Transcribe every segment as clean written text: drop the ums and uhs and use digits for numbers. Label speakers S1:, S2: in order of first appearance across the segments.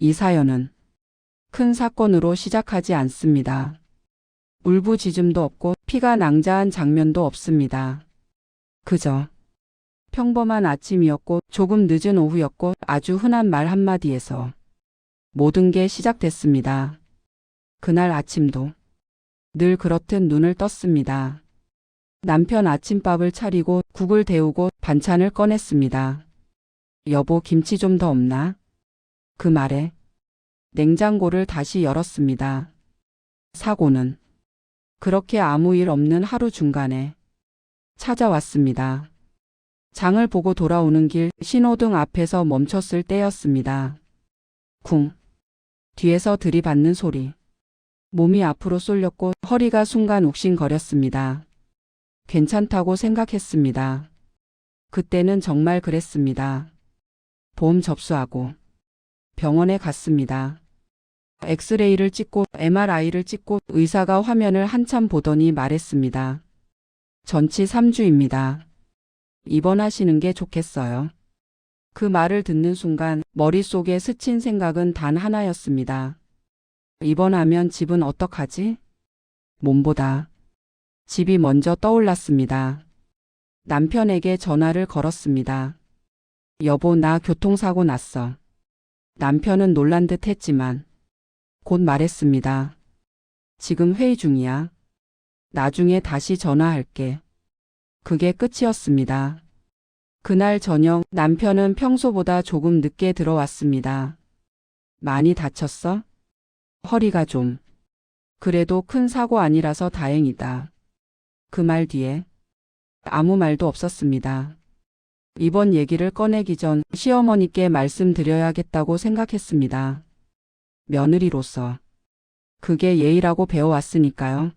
S1: 이 사연은 큰 사건으로 시작하지 않습니다. 울부짖음도 없고 피가 낭자한 장면도 없습니다. 그저 평범한 아침이었고 조금 늦은 오후였고 아주 흔한 말 한마디에서 모든 게 시작됐습니다. 그날 아침도 늘 그렇듯 눈을 떴습니다. 남편 아침밥을 차리고 국을 데우고 반찬을 꺼냈습니다. 여보, 김치 좀 더 없나? 그 말에 냉장고를 다시 열었습니다. 사고는 그렇게 아무 일 없는 하루 중간에 찾아왔습니다. 장을 보고 돌아오는 길 신호등 앞에서 멈췄을 때였습니다. 쿵. 뒤에서 들이받는 소리. 몸이 앞으로 쏠렸고 허리가 순간 욱신거렸습니다. 괜찮다고 생각했습니다. 그때는 정말 그랬습니다. 보험 접수하고 병원에 갔습니다. 엑스레이를 찍고 MRI를 찍고 의사가 화면을 한참 보더니 말했습니다. 전치 3주입니다. 입원하시는 게 좋겠어요. 그 말을 듣는 순간 머릿속에 스친 생각은 단 하나였습니다. 입원하면 집은 어떡하지? 몸보다 집이 먼저 떠올랐습니다. 남편에게 전화를 걸었습니다. 여보, 나 교통사고 났어. 남편은 놀란 듯 했지만 곧 말했습니다. 지금 회의 중이야. 나중에 다시 전화할게. 그게 끝이었습니다. 그날 저녁 남편은 평소보다 조금 늦게 들어왔습니다. 많이 다쳤어? 허리가 좀. 그래도 큰 사고 아니라서 다행이다. 그 말 뒤에 아무 말도 없었습니다. 이번 얘기를 꺼내기 전 시어머니께 말씀드려야겠다고 생각했습니다. 며느리로서 그게 예의라고 배워왔으니까요.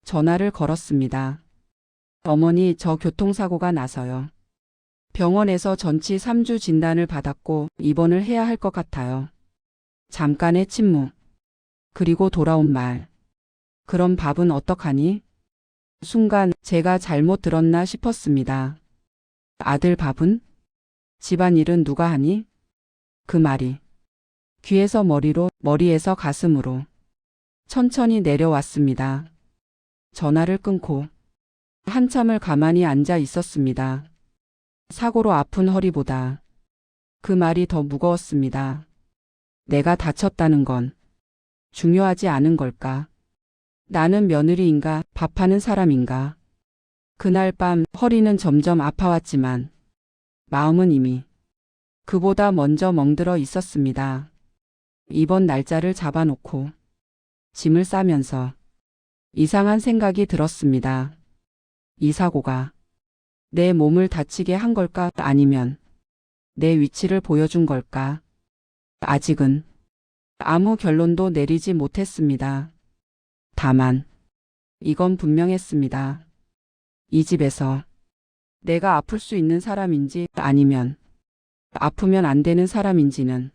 S1: 전화를 걸었습니다. 어머니, 저 교통사고가 나서요. 병원에서 전치 3주 진단을 받았고 입원을 해야 할 것 같아요. 잠깐의 침묵. 그리고 돌아온 말. 그럼 밥은 어떡하니? 순간 제가 잘못 들었나 싶었습니다. 아들 밥은? 집안일은 누가 하니? 그 말이 귀에서 머리로, 머리에서 가슴으로 천천히 내려왔습니다. 전화를 끊고 한참을 가만히 앉아 있었습니다. 사고로 아픈 허리보다 그 말이 더 무거웠습니다. 내가 다쳤다는 건 중요하지 않은 걸까? 나는 며느리인가, 밥하는 사람인가? 그날 밤 허리는 점점 아파왔지만 마음은 이미 그보다 먼저 멍들어 있었습니다. 이번 날짜를 잡아놓고 짐을 싸면서 이상한 생각이 들었습니다. 이 사고가 내 몸을 다치게 한 걸까? 아니면 내 위치를 보여준 걸까? 아직은 아무 결론도 내리지 못했습니다. 다만 이건 분명했습니다. 이 집에서 내가 아플 수 있는 사람인지 아니면 아프면 안 되는 사람인지는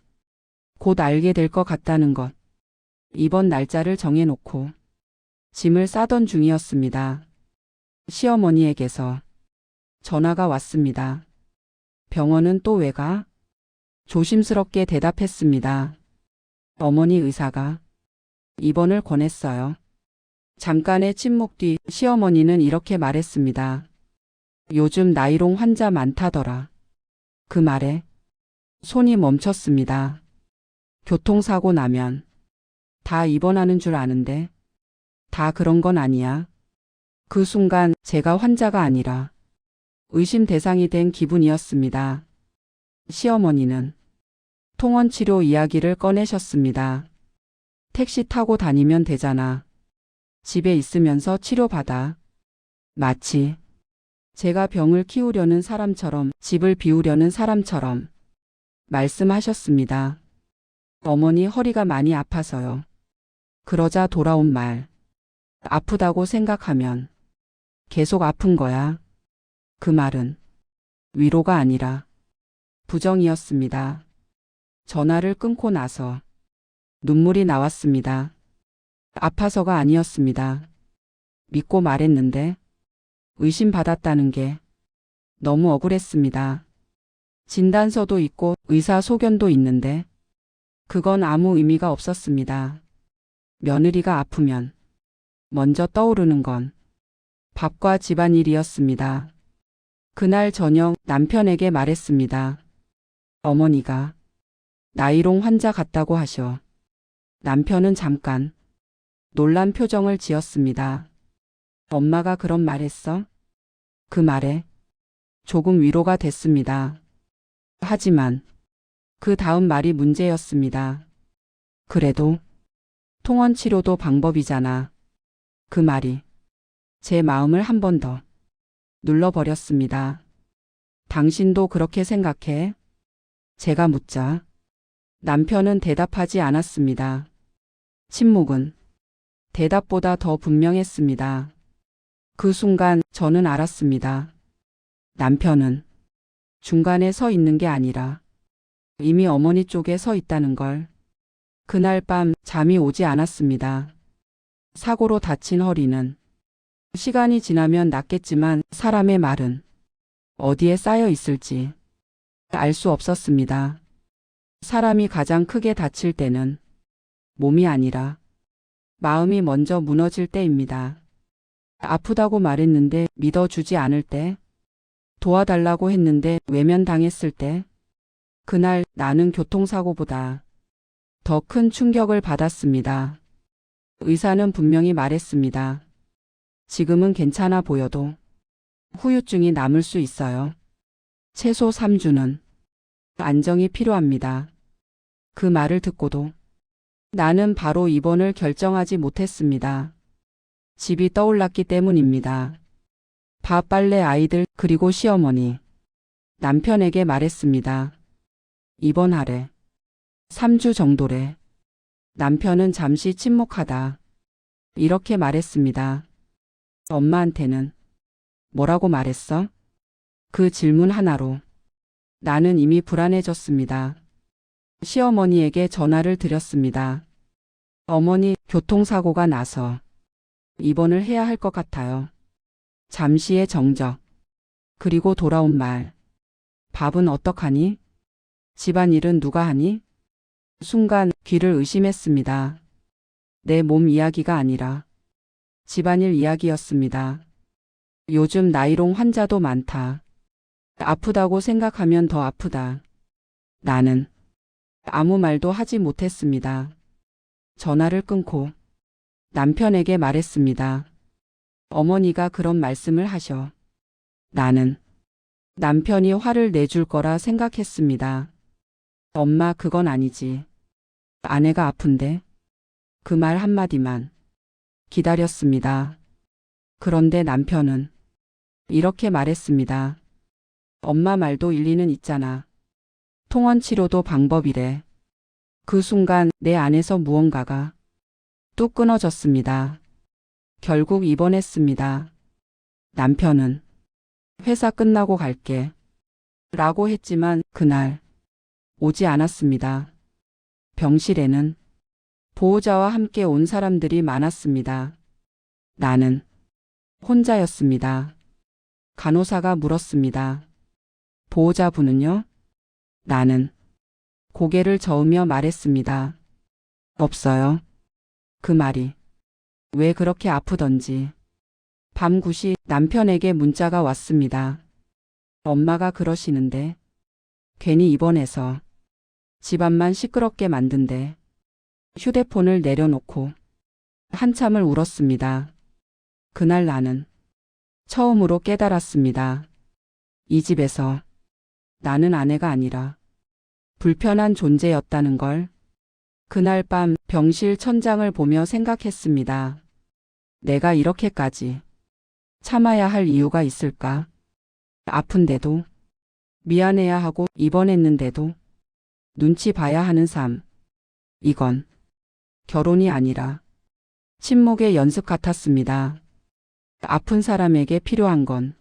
S1: 곧 알게 될 것 같다는 것. 이번 날짜를 정해놓고 짐을 싸던 중이었습니다. 시어머니에게서 전화가 왔습니다. 병원은 또 왜 가? 조심스럽게 대답했습니다. 어머니, 의사가 입원을 권했어요. 잠깐의 침묵 뒤 시어머니는 이렇게 말했습니다. 요즘 나이롱 환자 많다더라. 그 말에 손이 멈췄습니다. 교통사고 나면 다 입원하는 줄 아는데 다 그런 건 아니야. 그 순간 제가 환자가 아니라 의심 대상이 된 기분이었습니다. 시어머니는 통원치료 이야기를 꺼내셨습니다. 택시 타고 다니면 되잖아. 집에 있으면서 치료받아. 마치 제가 병을 키우려는 사람처럼, 집을 비우려는 사람처럼 말씀하셨습니다. 어머니, 허리가 많이 아파서요. 그러자 돌아온 말. 아프다고 생각하면 계속 아픈 거야. 그 말은 위로가 아니라 부정이었습니다. 전화를 끊고 나서 눈물이 나왔습니다. 아파서가 아니었습니다. 믿고 말했는데 의심받았다는 게 너무 억울했습니다. 진단서도 있고 의사 소견도 있는데 그건 아무 의미가 없었습니다. 며느리가 아프면 먼저 떠오르는 건 밥과 집안일이었습니다. 그날 저녁 남편에게 말했습니다. 어머니가 나이롱 환자 같다고 하셔. 남편은 잠깐 놀란 표정을 지었습니다. 엄마가 그런 말 했어? 그 말에 조금 위로가 됐습니다. 하지만 그 다음 말이 문제였습니다. 그래도 통원 치료도 방법이잖아. 그 말이 제 마음을 한 번 더 눌러버렸습니다. 당신도 그렇게 생각해? 제가 묻자 남편은 대답하지 않았습니다. 침묵은 대답보다 더 분명했습니다. 그 순간 저는 알았습니다. 남편은 중간에 서 있는 게 아니라 이미 어머니 쪽에 서 있다는 걸. 그날 밤 잠이 오지 않았습니다. 사고로 다친 허리는 시간이 지나면 낫겠지만 사람의 말은 어디에 쌓여 있을지 알 수 없었습니다. 사람이 가장 크게 다칠 때는 몸이 아니라 마음이 먼저 무너질 때입니다. 아프다고 말했는데 믿어주지 않을 때, 도와달라고 했는데 외면당했을 때, 그날 나는 교통사고보다 더 큰 충격을 받았습니다. 의사는 분명히 말했습니다. 지금은 괜찮아 보여도 후유증이 남을 수 있어요. 최소 3주는 안정이 필요합니다. 그 말을 듣고도 나는 바로 입원을 결정하지 못했습니다. 집이 떠올랐기 때문입니다. 밥, 빨래, 아이들, 그리고 시어머니. 남편에게 말했습니다. 입원하래. 3주 정도래. 남편은 잠시 침묵하다 이렇게 말했습니다. 엄마한테는 뭐라고 말했어? 그 질문 하나로 나는 이미 불안해졌습니다. 시어머니에게 전화를 드렸습니다. 어머니, 교통사고가 나서 입원을 해야 할 것 같아요. 잠시의 정적. 그리고 돌아온 말. 밥은 어떡하니? 집안일은 누가 하니? 순간 귀를 의심했습니다. 내 몸 이야기가 아니라 집안일 이야기였습니다. 요즘 나이롱 환자도 많다. 아프다고 생각하면 더 아프다. 나는 아무 말도 하지 못했습니다. 전화를 끊고 남편에게 말했습니다. 어머니가 그런 말씀을 하셔. 나는 남편이 화를 내줄 거라 생각했습니다. 엄마, 그건 아니지. 아내가 아픈데. 그 말 한마디만 기다렸습니다. 그런데 남편은 이렇게 말했습니다. 엄마 말도 일리는 있잖아. 통원 치료도 방법이래. 그 순간 내 안에서 무언가가 뚝 끊어졌습니다. 결국 입원했습니다. 남편은 회사 끝나고 갈게 라고 했지만 그날 오지 않았습니다. 병실에는 보호자와 함께 온 사람들이 많았습니다. 나는 혼자였습니다. 간호사가 물었습니다. 보호자분은요? 나는 고개를 저으며 말했습니다. 없어요. 그 말이 왜 그렇게 아프던지. 밤 9시 남편에게 문자가 왔습니다. 엄마가 그러시는데 괜히 입원해서 집안만 시끄럽게 만든대. 휴대폰을 내려놓고 한참을 울었습니다. 그날 나는 처음으로 깨달았습니다. 이 집에서 나는 아내가 아니라 불편한 존재였다는 걸. 그날 밤 병실 천장을 보며 생각했습니다. 내가 이렇게까지 참아야 할 이유가 있을까? 아픈데도, 미안해야 하고, 입원했는데도 눈치 봐야 하는 삶. 이건 결혼이 아니라 침묵의 연습 같았습니다. 아픈 사람에게 필요한 건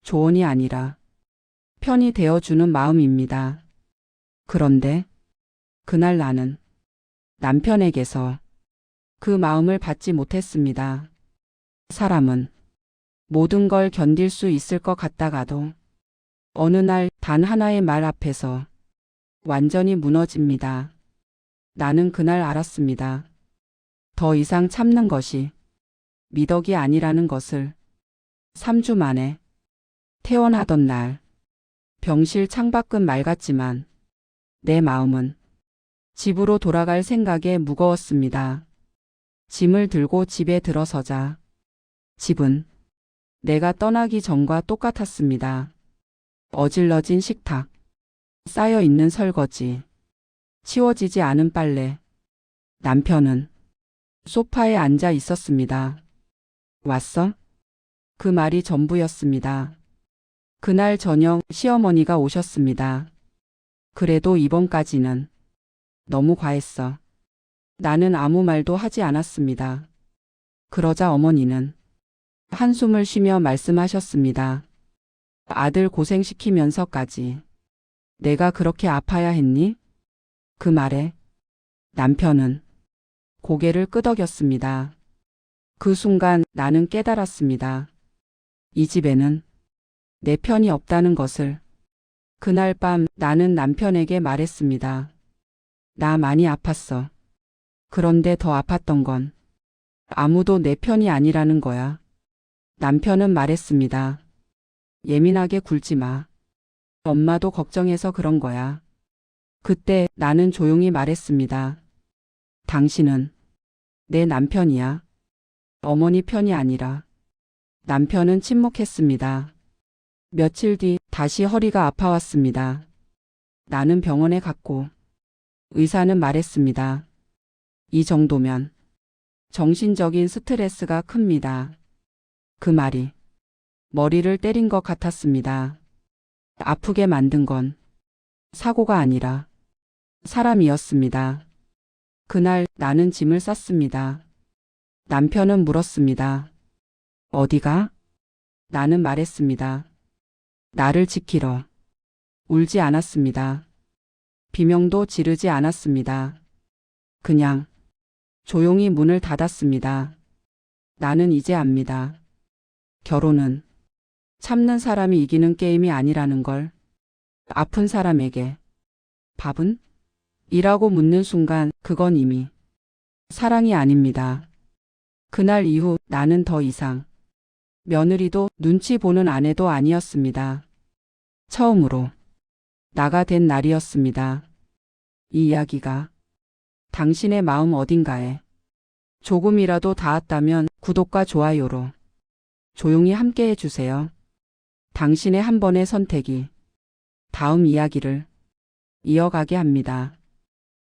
S1: 조언이 아니라 편이 되어주는 마음입니다. 그런데 그날 나는 남편에게서 그 마음을 받지 못했습니다. 사람은 모든 걸 견딜 수 있을 것 같다가도 어느 날 단 하나의 말 앞에서 완전히 무너집니다. 나는 그날 알았습니다. 더 이상 참는 것이 미덕이 아니라는 것을. 3주 만에 퇴원하던 날, 병실 창밖은 맑았지만 내 마음은 집으로 돌아갈 생각에 무거웠습니다. 짐을 들고 집에 들어서자 집은 내가 떠나기 전과 똑같았습니다. 어질러진 식탁, 쌓여있는 설거지, 치워지지 않은 빨래. 남편은 소파에 앉아 있었습니다. 왔어? 그 말이 전부였습니다. 그날 저녁 시어머니가 오셨습니다. 그래도 이번까지는 너무 과했어. 나는 아무 말도 하지 않았습니다. 그러자 어머니는 한숨을 쉬며 말씀하셨습니다. 아들 고생시키면서까지 내가 그렇게 아파야 했니? 그 말에 남편은 고개를 끄덕였습니다. 그 순간 나는 깨달았습니다. 이 집에는 내 편이 없다는 것을. 그날 밤 나는 남편에게 말했습니다. 나 많이 아팠어. 그런데 더 아팠던 건 아무도 내 편이 아니라는 거야. 남편은 말했습니다. 예민하게 굴지 마. 엄마도 걱정해서 그런 거야. 그때 나는 조용히 말했습니다. 당신은 내 남편이야. 어머니 편이 아니라. 남편은 침묵했습니다. 며칠 뒤 다시 허리가 아파왔습니다. 나는 병원에 갔고 의사는 말했습니다. 이 정도면 정신적인 스트레스가 큽니다. 그 말이 머리를 때린 것 같았습니다. 아프게 만든 건 사고가 아니라 사람이었습니다. 그날 나는 짐을 쌌습니다. 남편은 물었습니다. 어디가? 나는 말했습니다. 나를 지키러. 울지 않았습니다. 비명도 지르지 않았습니다. 그냥 조용히 문을 닫았습니다. 나는 이제 압니다. 결혼은 참는 사람이 이기는 게임이 아니라는 걸. 아픈 사람에게 밥은? 이라고 묻는 순간 그건 이미 사랑이 아닙니다. 그날 이후 나는 더 이상 며느리도 눈치 보는 아내도 아니었습니다. 처음으로 나가 된 날이었습니다. 이 이야기가 당신의 마음 어딘가에 조금이라도 닿았다면 구독과 좋아요로 조용히 함께 해주세요. 당신의 한 번의 선택이 다음 이야기를 이어가게 합니다.